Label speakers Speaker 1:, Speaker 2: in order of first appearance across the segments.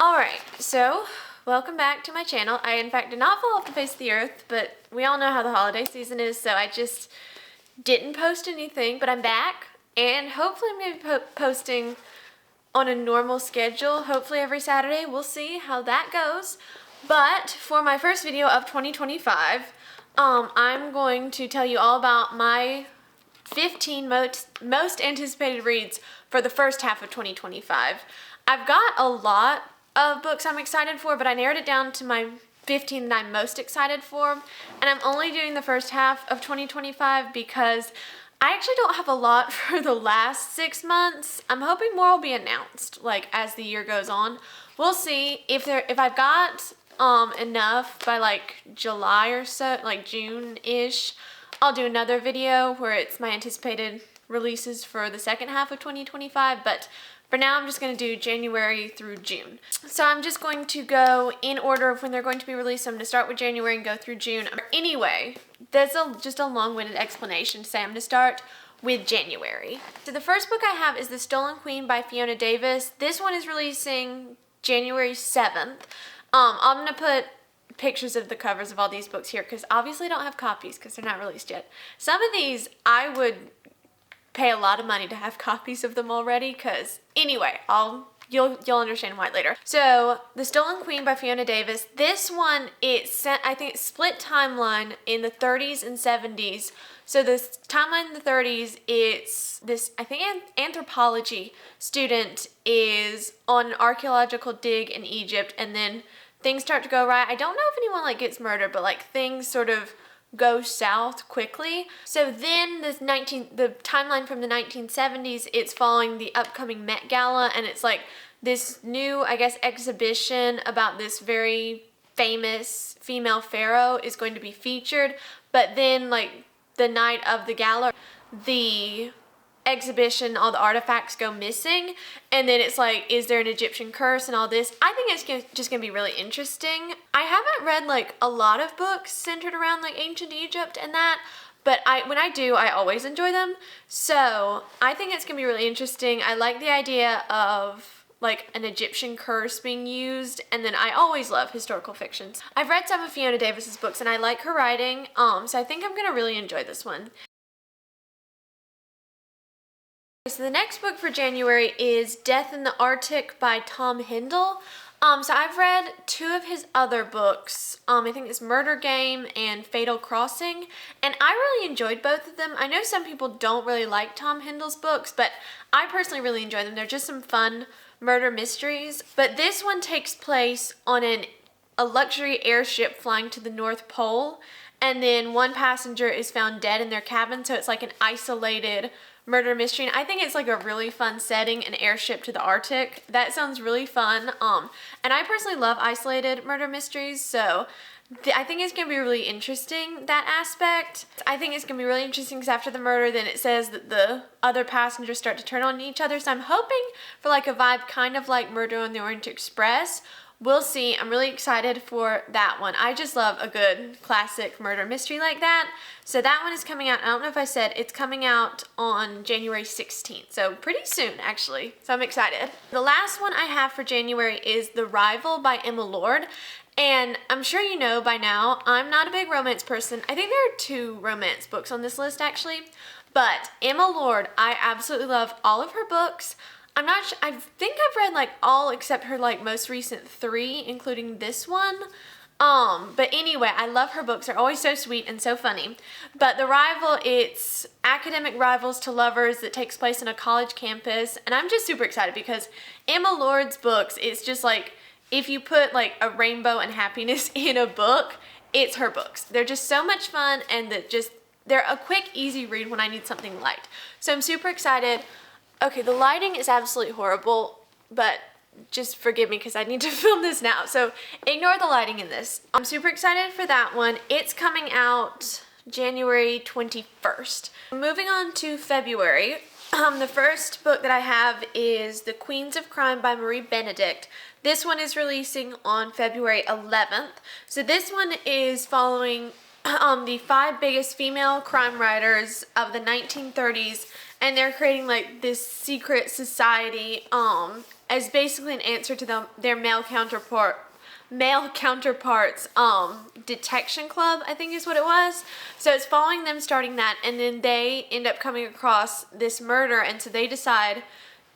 Speaker 1: Alright, so welcome back to my channel. I in fact did not fall off the face of the earth, but we all know how the holiday season is, so I just didn't post anything, but I'm back, and hopefully I'm going to be posting on a normal schedule, hopefully every Saturday. We'll see how that goes. But for my first video of 2025, I'm going to tell you all about my 15 most anticipated reads for the first half of 2025. I've got a lot of books I'm excited for, but I narrowed it down to my 15 that I'm most excited for, and I'm only doing the first half of 2025 because I actually don't have a lot for the last 6 months. I'm hoping more will be announced, like, as the year goes on. We'll see if I've got enough by like July or so, like June-ish. I'll do another video where it's my anticipated releases for the second half of 2025, but for now I'm just going to do January through June. So I'm just going to go in order of when they're going to be released. I'm going to start with January and go through June. Anyway, that's just a long-winded explanation to say I'm going to start with January. So the first book I have is The Stolen Queen by Fiona Davis. This one is releasing January 7th. I'm going to put pictures of the covers of all these books here because obviously I don't have copies because they're not released yet. Some of these I would pay a lot of money to have copies of them already, because anyway, you'll understand why later. So The Stolen Queen by Fiona Davis. This one, I think it's split timeline in the 30s and 70s. So this timeline in the 30s, it's this, I think, anthropology student is on an archaeological dig in Egypt, and then things start to go right. I don't know if anyone like gets murdered, but like things sort of go south quickly. So then the timeline from the 1970s, it's following the upcoming Met Gala, and it's like this new, I guess, exhibition about this very famous female pharaoh is going to be featured. But then like the night of the gala, the exhibition, all the artifacts go missing, and then it's like, is there an Egyptian curse and all this? I think it's just gonna be really interesting. I haven't read like a lot of books centered around like ancient Egypt and that, but when I do, I always enjoy them. So I think it's gonna be really interesting. I like the idea of like an Egyptian curse being used, and then I always love historical fictions. I've read some of Fiona Davis's books and I like her writing, so I think I'm gonna really enjoy this one. So the next book for January is Death in the Arctic by Tom Hindle. So I've read 2 of his other books. I think it's Murder Game and Fatal Crossing, and I really enjoyed both of them. I know some people don't really like Tom Hindle's books, but I personally really enjoy them. They're just some fun murder mysteries. But this one takes place on a luxury airship flying to the North Pole, and then one passenger is found dead in their cabin, so it's like an isolated murder mystery, and I think it's like a really fun setting, an airship to the Arctic. That sounds really fun, and I personally love isolated murder mysteries, so I think it's going to be really interesting, that aspect. I think it's going to be really interesting because after the murder, then it says that the other passengers start to turn on each other, so I'm hoping for like a vibe kind of like Murder on the Orient Express. We'll see. I'm really excited for that one. I just love a good classic murder mystery like that. So that one is coming out. I don't know if I said it's coming out on January 16th. So pretty soon, actually. So I'm excited. The last one I have for January is The Rival by Emma Lord. And I'm sure you know by now, I'm not a big romance person. I think there are 2 romance books on this list, actually. But Emma Lord, I absolutely love all of her books. I think I've read like all except her like most recent 3, including this one. But anyway, I love her books. They're always so sweet and so funny. But The Rival, it's academic rivals to lovers that takes place in a college campus. And I'm just super excited because Emma Lord's books, it's just like, if you put like a rainbow and happiness in a book, it's her books. They're just so much fun, and they're a quick, easy read when I need something light. So I'm super excited. Okay, the lighting is absolutely horrible, but just forgive me because I need to film this now. So ignore the lighting in this. I'm super excited for that one. It's coming out January 21st. Moving on to February, the first book that I have is The Queens of Crime by Marie Benedict. This one is releasing on February 11th. So this one is following the 5 biggest female crime writers of the 1930s, and they're creating like this secret society as basically an answer to their male counterparts detection club, I think is what it was. So it's following them starting that, and then they end up coming across this murder, and so they decide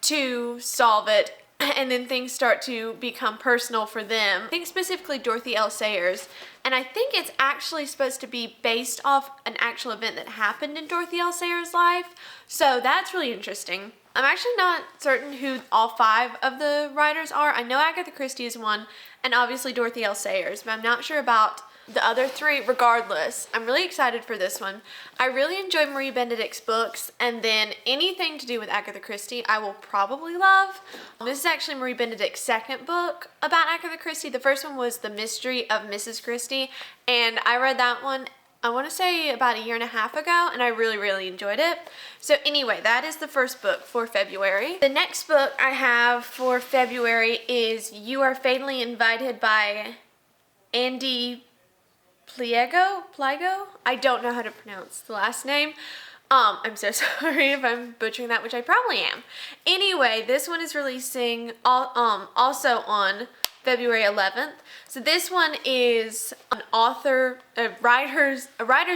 Speaker 1: to solve it, and then things start to become personal for them. I think specifically Dorothy L. Sayers, and I think it's actually supposed to be based off an actual event that happened in Dorothy L. Sayers' life, so that's really interesting. I'm actually not certain who all 5 of the writers are. I know Agatha Christie is one, and obviously Dorothy L. Sayers, but I'm not sure about the other 3. Regardless, I'm really excited for this one. I really enjoy Marie Benedict's books, and then anything to do with Agatha Christie I will probably love. This is actually Marie Benedict's second book about Agatha Christie. The first one was The Mystery of Mrs. Christie, and I read that one, I want to say about 1.5 years ago, and I really enjoyed it. So anyway, that is the first book for February. The next book I have for February is You Are Fatally Invited by Andy Pliego? I don't know how to pronounce the last name. I'm so sorry if I'm butchering that, which I probably am. Anyway, this one is releasing also on February 11th. So this one is a writer's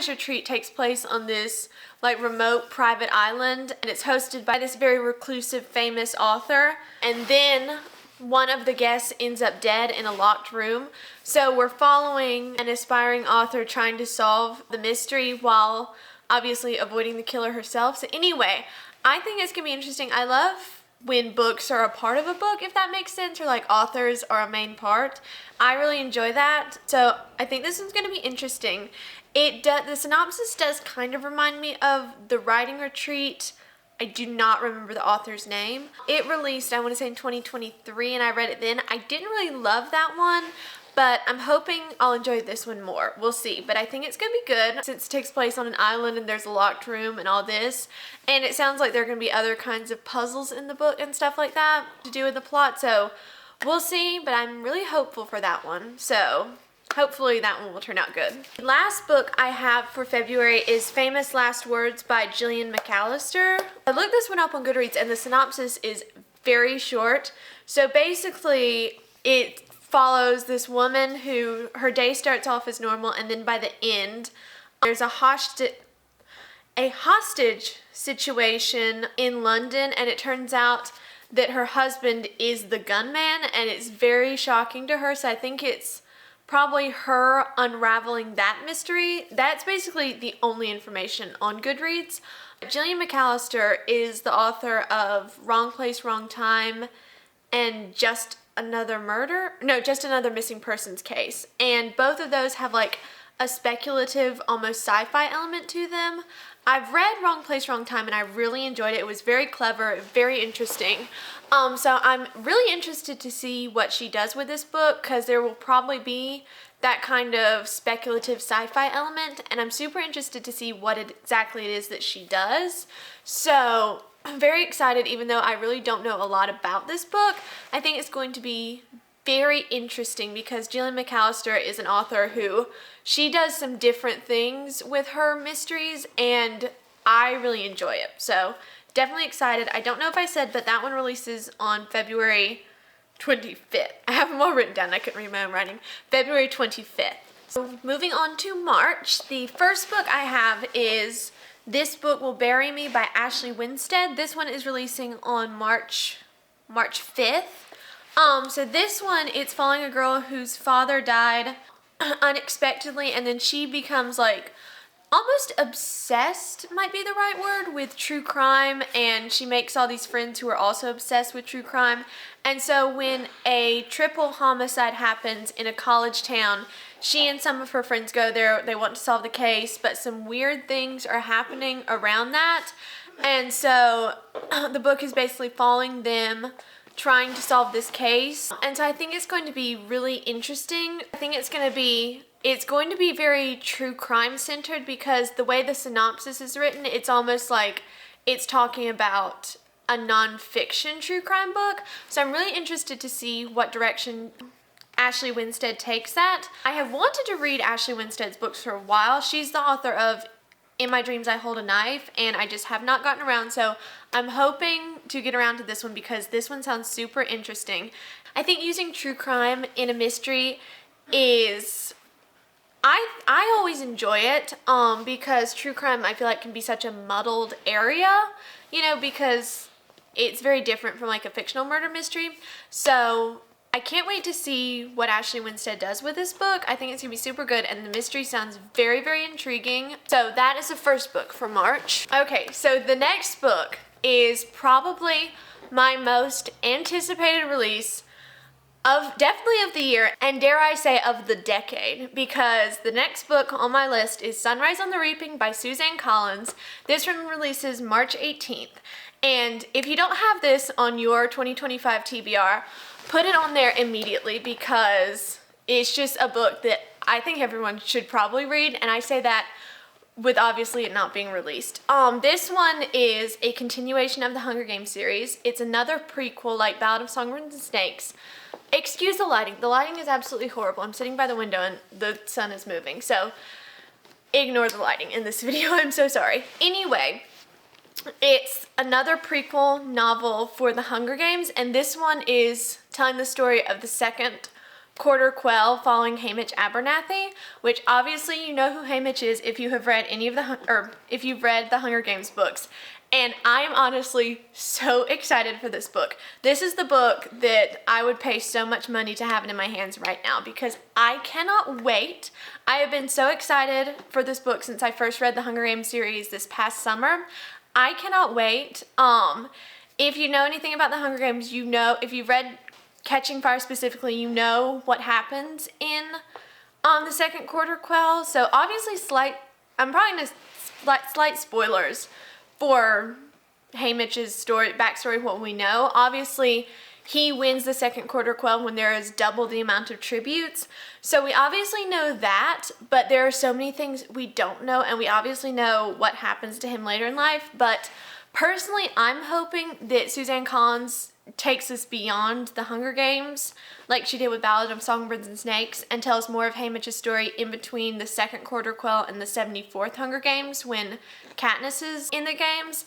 Speaker 1: retreat takes place on this like remote private island, and it's hosted by this very reclusive famous author, and then one of the guests ends up dead in a locked room. So we're following an aspiring author trying to solve the mystery while obviously avoiding the killer herself. So anyway, I think it's gonna be interesting. I love when books are a part of a book, if that makes sense, or like authors are a main part. I really enjoy that. So I think this one's gonna be interesting. The synopsis does kind of remind me of The Writing Retreat. I do not remember the author's name. It released, I want to say in 2023, and I read it then. I didn't really love that one, but I'm hoping I'll enjoy this one more. We'll see, but I think it's gonna be good since it takes place on an island and there's a locked room and all this. And it sounds like there are gonna be other kinds of puzzles in the book and stuff like that to do with the plot, so we'll see, but I'm really hopeful for that one. So hopefully that one will turn out good. The last book I have for February is Famous Last Words by Gillian McAllister. I looked this one up on Goodreads, and the synopsis is very short. So basically, it follows this woman who, her day starts off as normal, and then by the end, there's a hostage situation in London, and it turns out that her husband is the gunman, and it's very shocking to her, so I think it's probably her unraveling that mystery. That's basically the only information on Goodreads. Gillian McAllister is the author of Wrong Place, Wrong Time and Just Another Missing Persons Case. And both of those have like a speculative, almost sci-fi element to them. I've read Wrong Place, Wrong Time, and I really enjoyed it. It was very clever, very interesting. So I'm really interested to see what she does with this book, because there will probably be that kind of speculative sci-fi element, and I'm super interested to see what exactly it is that she does. So I'm very excited, even though I really don't know a lot about this book. I think it's going to be very interesting because Gillian McAllister is an author who, she does some different things with her mysteries, and I really enjoy it. So definitely excited. I don't know if I said, but that one releases on February 25th. I have them all written down. I couldn't read my own writing. February 25th. So moving on to March, the first book I have is This Book Will Bury Me by Ashley Winstead. This one is releasing on March 5th. So this one, it's following a girl whose father died unexpectedly, and then she becomes like almost obsessed, might be the right word, with true crime, and she makes all these friends who are also obsessed with true crime. And so when a triple homicide happens in a college town, she and some of her friends go there. They want to solve the case, but some weird things are happening around that. And so the book is basically following them trying to solve this case. And so I think it's going to be really interesting. I think it's going to be very true crime centered, because the way the synopsis is written, it's almost like it's talking about a non-fiction true crime book. So I'm really interested to see what direction Ashley Winstead takes that. I have wanted to read Ashley Winstead's books for a while. She's the author of In My Dreams I Hold a Knife, and I just have not gotten around, so I'm hoping to get around to this one because this one sounds super interesting. I think using true crime in a mystery is, I always enjoy it because true crime I feel like can be such a muddled area, you know, because it's very different from like a fictional murder mystery. So I can't wait to see what Ashley Winstead does with this book. I think it's going to be super good, and the mystery sounds very, very intriguing. So that is the first book for March. Okay, so the next book is probably my most anticipated release definitely of the year, and dare I say of the decade, because the next book on my list is Sunrise on the Reaping by Suzanne Collins. This one releases March 18th. And if you don't have this on your 2025 TBR, put it on there immediately because it's just a book that I think everyone should probably read, and I say that with obviously it not being released. This one is a continuation of the Hunger Games series. It's another prequel like Ballad of Songbirds and Snakes. Excuse the lighting. The lighting is absolutely horrible. I'm sitting by the window and the sun is moving, so ignore the lighting in this video. I'm so sorry. Anyway, it's another prequel novel for the Hunger Games, and this one is telling the story of the second quarter quell following Hamish Abernathy, which obviously you know who Hamish is if you have read any of if you've read the Hunger Games books. And I am honestly so excited for this book. This is the book that I would pay so much money to have it in my hands right now because I cannot wait. I have been so excited for this book since I first read the Hunger Games series this past summer. I cannot wait. If you know anything about the Hunger Games, you know, if you've read Catching Fire specifically, you know what happens in the second quarter quell. So obviously I'm probably going to slight spoilers for Hamish's backstory, what we know. Obviously, he wins the second quarter quell when there is double the amount of tributes. So we obviously know that, but there are so many things we don't know, and we obviously know what happens to him later in life. But personally, I'm hoping that Suzanne Collins takes us beyond the Hunger Games, like she did with Ballad of Songbirds and Snakes, and tells more of Hamish's story in between the second quarter quell and the 74th Hunger Games when Katniss is in the games.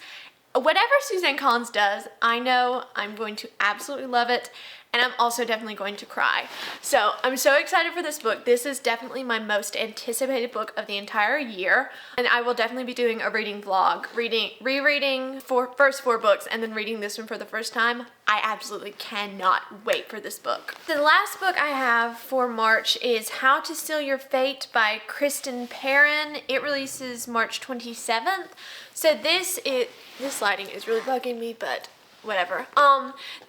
Speaker 1: Whatever Suzanne Collins does, I know I'm going to absolutely love it, and I'm also definitely going to cry. So I'm so excited for this book. This is definitely my most anticipated book of the entire year, and I will definitely be doing a reading vlog, rereading first 4 books and then reading this one for the first time. I absolutely cannot wait for this book. The last book I have for March is How to Seal Your Fate by Kristen Perrin. It releases March 27th. So this lighting is really bugging me, but whatever.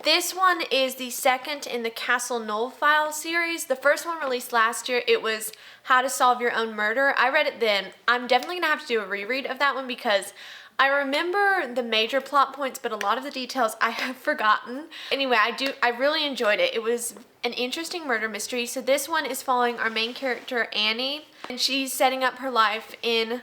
Speaker 1: This one is the second in the Castle Knoll Files series. The first one released last year. It was How to Solve Your Own Murder. I read it then. I'm definitely gonna have to do a reread of that one because I remember the major plot points, but a lot of the details I have forgotten. Anyway, I really enjoyed it. It was an interesting murder mystery. So this one is following our main character, Annie, and she's setting up her life in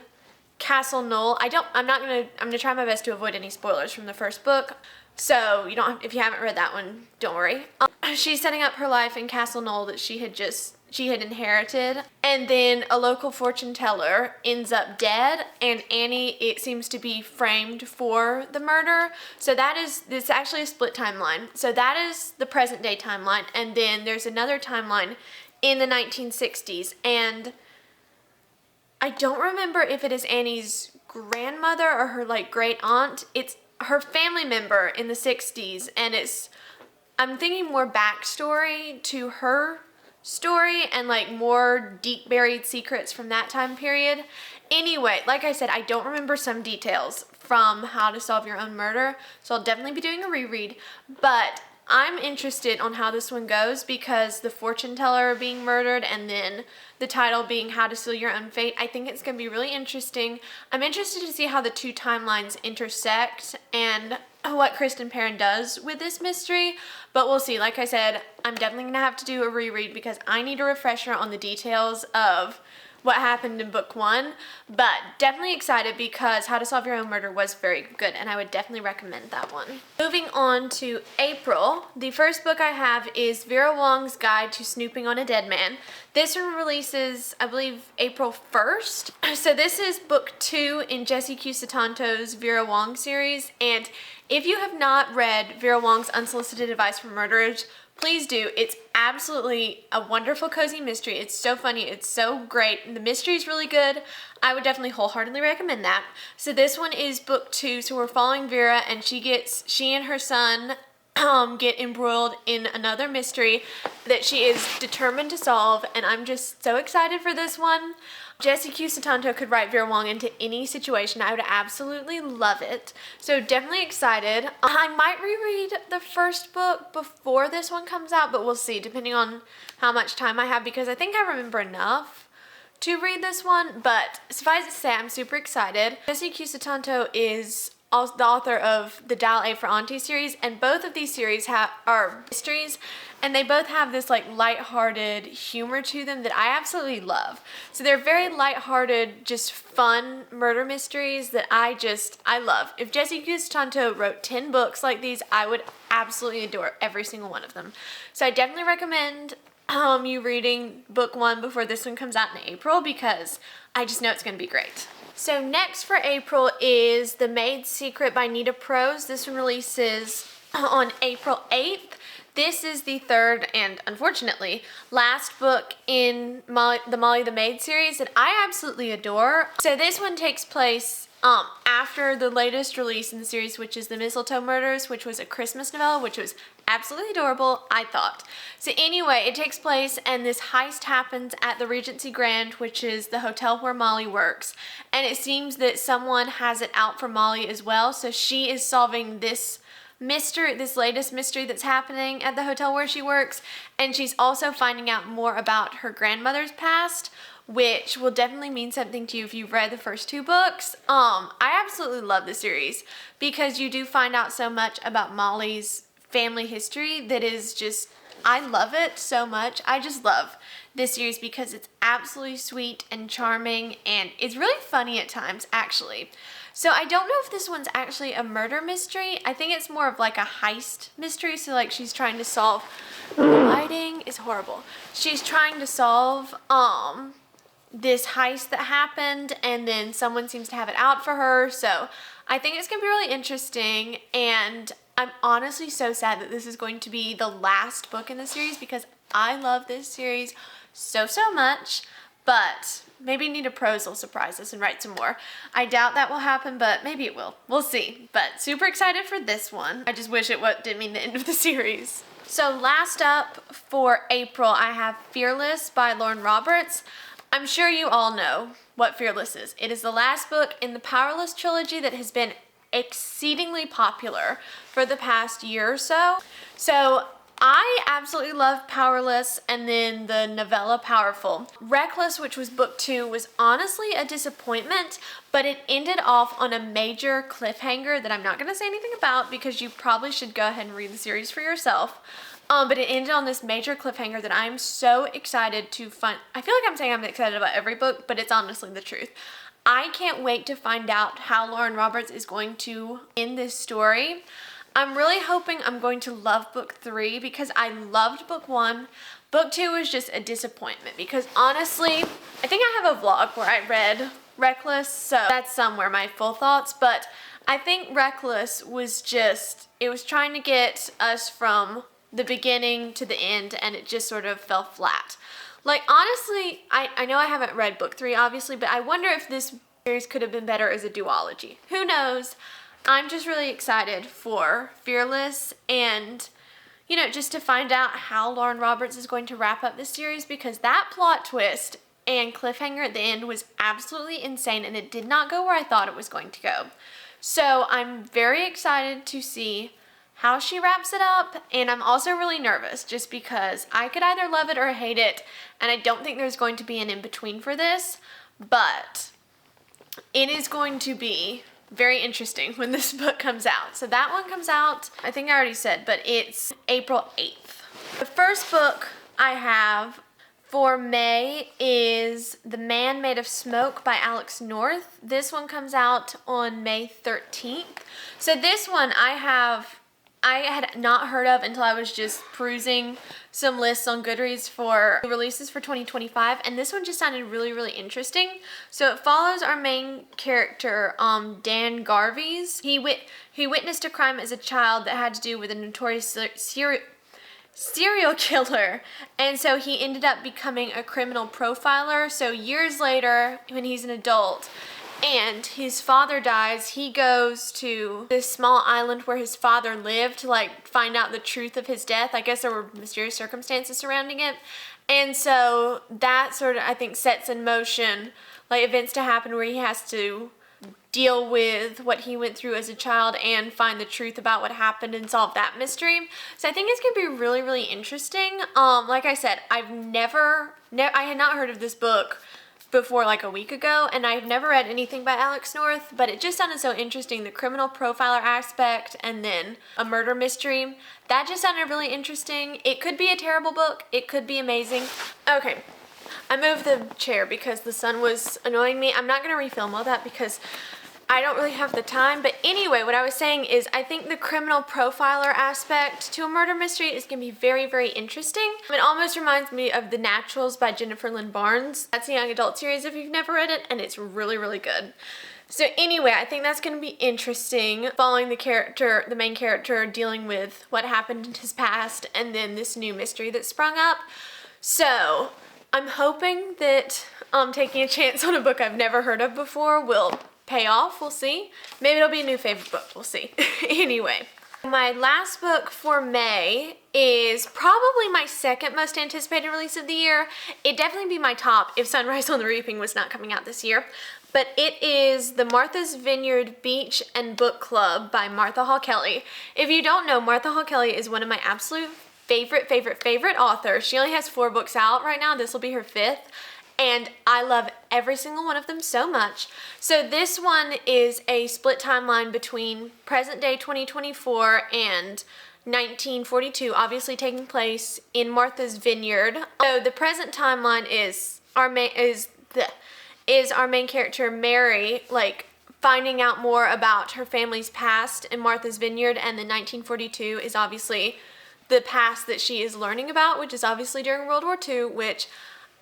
Speaker 1: Castle Knoll. I'm gonna try my best to avoid any spoilers from the first book. So if you haven't read that one, don't worry. She's setting up her life in Castle Knoll that she had inherited, and then a local fortune teller ends up dead, and Annie, it seems to be framed for the murder. So it's actually a split timeline. So that is the present day timeline, and then there's another timeline in the 1960s, and I don't remember if it is Annie's grandmother or her like great aunt. It's her family member in the 60s, and I'm thinking more backstory to her story and like more deep buried secrets from that time period. Anyway, like I said, I don't remember some details from How to Solve Your Own Murder, so I'll definitely be doing a reread, but I'm interested on how this one goes because the fortune teller being murdered and then the title being How to Seal Your Own Fate, I think it's going to be really interesting. I'm interested to see how the two timelines intersect and what Kristen Perrin does with this mystery, but we'll see. Like I said, I'm definitely going to have to do a reread because I need a refresher on the details of what happened in book 1, but definitely excited because How to Solve Your Own Murder was very good, and I would definitely recommend that one. Moving on to April, the first book I have is Vera Wong's Guide to Snooping on a Dead Man. This one releases, I believe, April 1st. So this is book 2 in Jesse Q. Sutanto's Vera Wong series, and if you have not read Vera Wong's Unsolicited Advice from Murderers, please do. It's absolutely a wonderful, cozy mystery. It's so funny. It's so great. The mystery is really good. I would definitely wholeheartedly recommend that. So this one is book 2. So we're following Vera, and she and her son get embroiled in another mystery that she is determined to solve, and I'm just so excited for this one. Jesse Q. Sutanto could write Vera Wong into any situation. I would absolutely love it. So definitely excited. I might reread the first book before this one comes out, but we'll see, depending on how much time I have, because I think I remember enough to read this one, but suffice it to say, I'm super excited. Jesse Q. Sutanto is also the author of the Dial A for Auntie series, and both of these series are mysteries, and they both have this like lighthearted humor to them that I absolutely love. So they're very lighthearted, just fun murder mysteries that I love. If Jesse Q. Sutanto wrote 10 books like these, I would absolutely adore every single one of them. So I definitely recommend you reading book 1 before this one comes out in April, because I just know it's going to be great. So next for April is The Maid's Secret by Nita Prose. This one releases on April 8th. This is the third and, unfortunately, last book in the Molly the Maid series that I absolutely adore. So this one takes place after the latest release in the series, which is The Mistletoe Murders, which was a Christmas novella, which was absolutely adorable, I thought. So anyway, it takes place, and this heist happens at the Regency Grand, which is the hotel where Molly works. And it seems that someone has it out for Molly as well, so she is solving this latest mystery that's happening at the hotel where she works, and she's also finding out more about her grandmother's past, which will definitely mean something to you if you've read the first 2 books. I absolutely love the series because you do find out so much about Molly's family history that is just, I love it so much. I just love this series because it's absolutely sweet and charming, and it's really funny at times, actually. So I don't know if this one's actually a murder mystery. I think it's more of like a heist mystery. So like she's trying to solve, the lighting is horrible. She's trying to solve this heist that happened, and then someone seems to have it out for her. So I think it's gonna be really interesting, and I'm honestly so sad that this is going to be the last book in the series because I love this series so much. But maybe Nita Prose will surprise us and write some more. I doubt that will happen, but maybe it will. We'll see. But super excited for this one. I just wish it didn't mean the end of the series. So last up for April, I have Fearless by Lauren Roberts. I'm sure you all know what Fearless is. It is the last book in the Powerless trilogy that has been exceedingly popular for the past year or so. So I absolutely love Powerless, and then the novella Powerful. Reckless, which was book 2, was honestly a disappointment, but it ended off on a major cliffhanger that I'm not going to say anything about because you probably should go ahead and read the series for yourself. But it ended on this major cliffhanger that I'm so excited to find. I feel like I'm saying I'm excited about every book, but it's honestly the truth. I can't wait to find out how Lauren Roberts is going to end this story. I'm really hoping I'm going to love book 3 because I loved book 1. Book 2 was just a disappointment because honestly, I think I have a vlog where I read Reckless, so that's somewhere my full thoughts, but I think Reckless was just, it was trying to get us from the beginning to the end, and it just sort of fell flat. Like, honestly, I know I haven't read book 3, obviously, but I wonder if this series could have been better as a duology. Who knows? I'm just really excited for Fearless and, you know, just to find out how Lauren Roberts is going to wrap up this series, because that plot twist and cliffhanger at the end was absolutely insane, and it did not go where I thought it was going to go. So I'm very excited to see how she wraps it up, and I'm also really nervous just because I could either love it or hate it, and I don't think there's going to be an in-between for this, but it is going to be very interesting when this book comes out. So that one comes out, I think I already said, but it's April 8th. The first book I have for May is The Man Made of Smoke by Alex North. This one comes out on May 13th. So this one I had not heard of until I was just perusing some lists on Goodreads for releases for 2025, and this one just sounded really, really interesting. So it follows our main character, Dan Garvey's. He witnessed a crime as a child that had to do with a notorious serial killer, and so he ended up becoming a criminal profiler. So years later, when he's an adult and his father dies, he goes to this small island where his father lived to like find out the truth of his death. I guess there were mysterious circumstances surrounding it, and so that sort of, I think, sets in motion like events to happen where he has to deal with what he went through as a child and find the truth about what happened and solve that mystery. So I think it's gonna be really, really interesting. Like I said, I had not heard of this book before like a week ago, and I've never read anything by Alex North, but it just sounded so interesting. The criminal profiler aspect and then a murder mystery, that just sounded really interesting. It could be a terrible book, it could be amazing. Okay, I moved the chair because the sun was annoying me. I'm not going to refilm all that because I don't really have the time. But anyway, what I was saying is I think the criminal profiler aspect to a murder mystery is going to be very, very interesting. It almost reminds me of The Naturals by Jennifer Lynn Barnes. That's a young adult series if you've never read it, and it's really, really good. So anyway, I think that's going to be interesting, following the main character, dealing with what happened in his past and then this new mystery that sprung up. So I'm hoping that taking a chance on a book I've never heard of before will pay off. We'll see. Maybe it'll be a new favorite book. We'll see. Anyway, my last book for May is probably my second most anticipated release of the year. It'd definitely be my top if Sunrise on the Reaping was not coming out this year. But it is the Martha's Vineyard Beach and Book Club by Martha Hall Kelly. If you don't know, Martha Hall Kelly is one of my absolute favorite authors. She only has 4 books out right now. This will be her 5th. And I love every single one of them so much. So this one is a split timeline between present day 2024 and 1942, obviously taking place in Martha's Vineyard. So the present timeline is our main character Mary, like, finding out more about her family's past in Martha's Vineyard, and then 1942 is obviously the past that she is learning about, which is obviously during World War II, which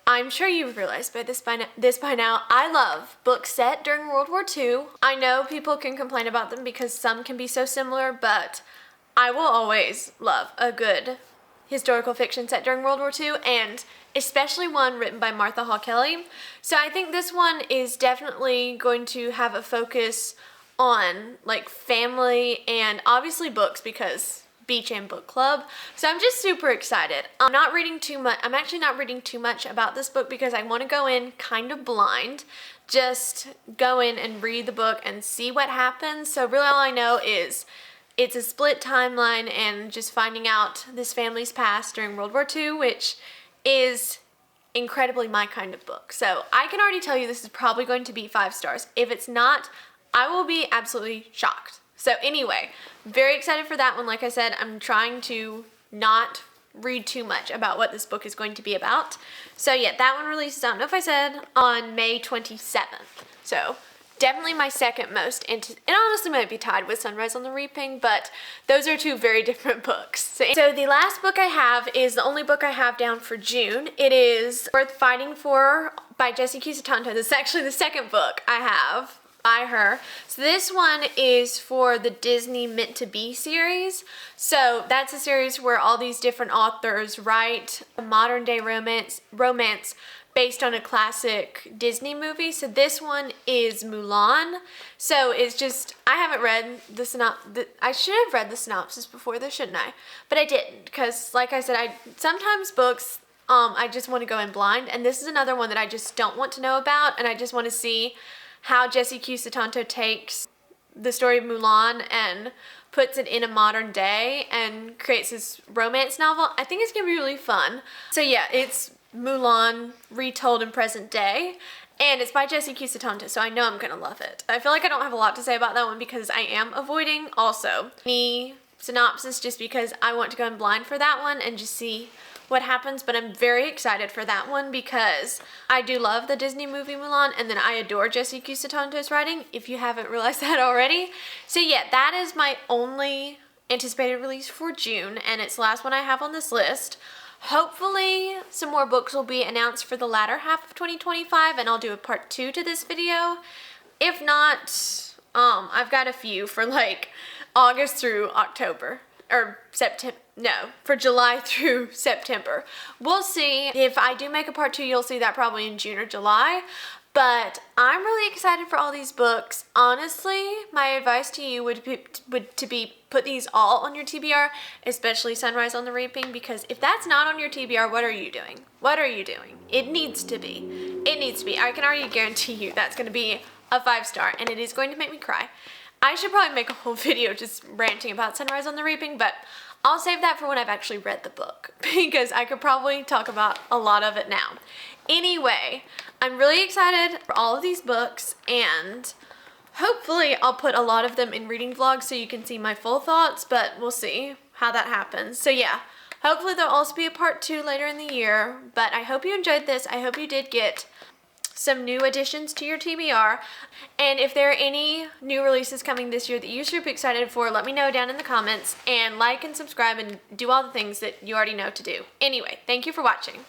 Speaker 1: I'm sure you've realized by this by now, I love books set during World War II. I know people can complain about them because some can be so similar, but I will always love a good historical fiction set during World War II, and especially one written by Martha Hall Kelly. So I think this one is definitely going to have a focus on like family and obviously books because Beach and Book Club. So I'm just super excited. I'm actually not reading too much about this book because I want to go in kind of blind. Just go in and read the book and see what happens. So really all I know is it's a split timeline and just finding out this family's past during World War II, which is incredibly my kind of book. So I can already tell you this is probably going to be 5 stars. If it's not, I will be absolutely shocked. So anyway, very excited for that one. Like I said, I'm trying to not read too much about what this book is going to be about. So yeah, that one releases, I don't know if I said, on May 27th. So definitely my second most, it honestly might be tied with Sunrise on the Reaping, but those are 2 very different books. So the last book I have is the only book I have down for June. It is Worth Fighting For by Jessie Cusatanto. This is actually the second book I have by her. So this one is for the Disney Meant to Be series. So that's a series where all these different authors write a modern day romance based on a classic Disney movie. So this one is Mulan. So it's just, I haven't read the synopsis. I should have read the synopsis before this, shouldn't I? But I didn't, because like I said, sometimes books, I just want to go in blind, and this is another one that I just don't want to know about, and I just want to see how Jessie Cusatanto takes the story of Mulan and puts it in a modern day and creates this romance novel. I think it's gonna be really fun. So yeah, it's Mulan retold in present day, and it's by Jessie Cusatanto, so I know I'm gonna love it. I feel like I don't have a lot to say about that one because I am avoiding also any synopsis just because I want to go in blind for that one and just see what happens, but I'm very excited for that one because I do love the Disney movie Mulan, and then I adore Jesse Cusatonto's writing, if you haven't realized that already. So yeah, that is my only anticipated release for June, and it's the last one I have on this list. Hopefully some more books will be announced for the latter half of 2025, and I'll do a part 2 to this video. If not, I've got a few for like August through October, or September, no, for July through September. We'll see. If I do make a part 2, you'll see that probably in June or July. But I'm really excited for all these books. Honestly, my advice to you would be put these all on your TBR, especially Sunrise on the Reaping, because if that's not on your TBR, what are you doing? What are you doing? It needs to be. It needs to be. I can already guarantee you that's going to be a 5-star, and it is going to make me cry. I should probably make a whole video just ranting about Sunrise on the Reaping, but I'll save that for when I've actually read the book, because I could probably talk about a lot of it now. Anyway, I'm really excited for all of these books, and hopefully I'll put a lot of them in reading vlogs so you can see my full thoughts, but we'll see how that happens. So yeah, hopefully there'll also be a part 2 later in the year, but I hope you enjoyed this. I hope you did get some new additions to your TBR, and if there are any new releases coming this year that you're super excited for, let me know down in the comments, and like and subscribe and do all the things that you already know to do. Anyway, thank you for watching.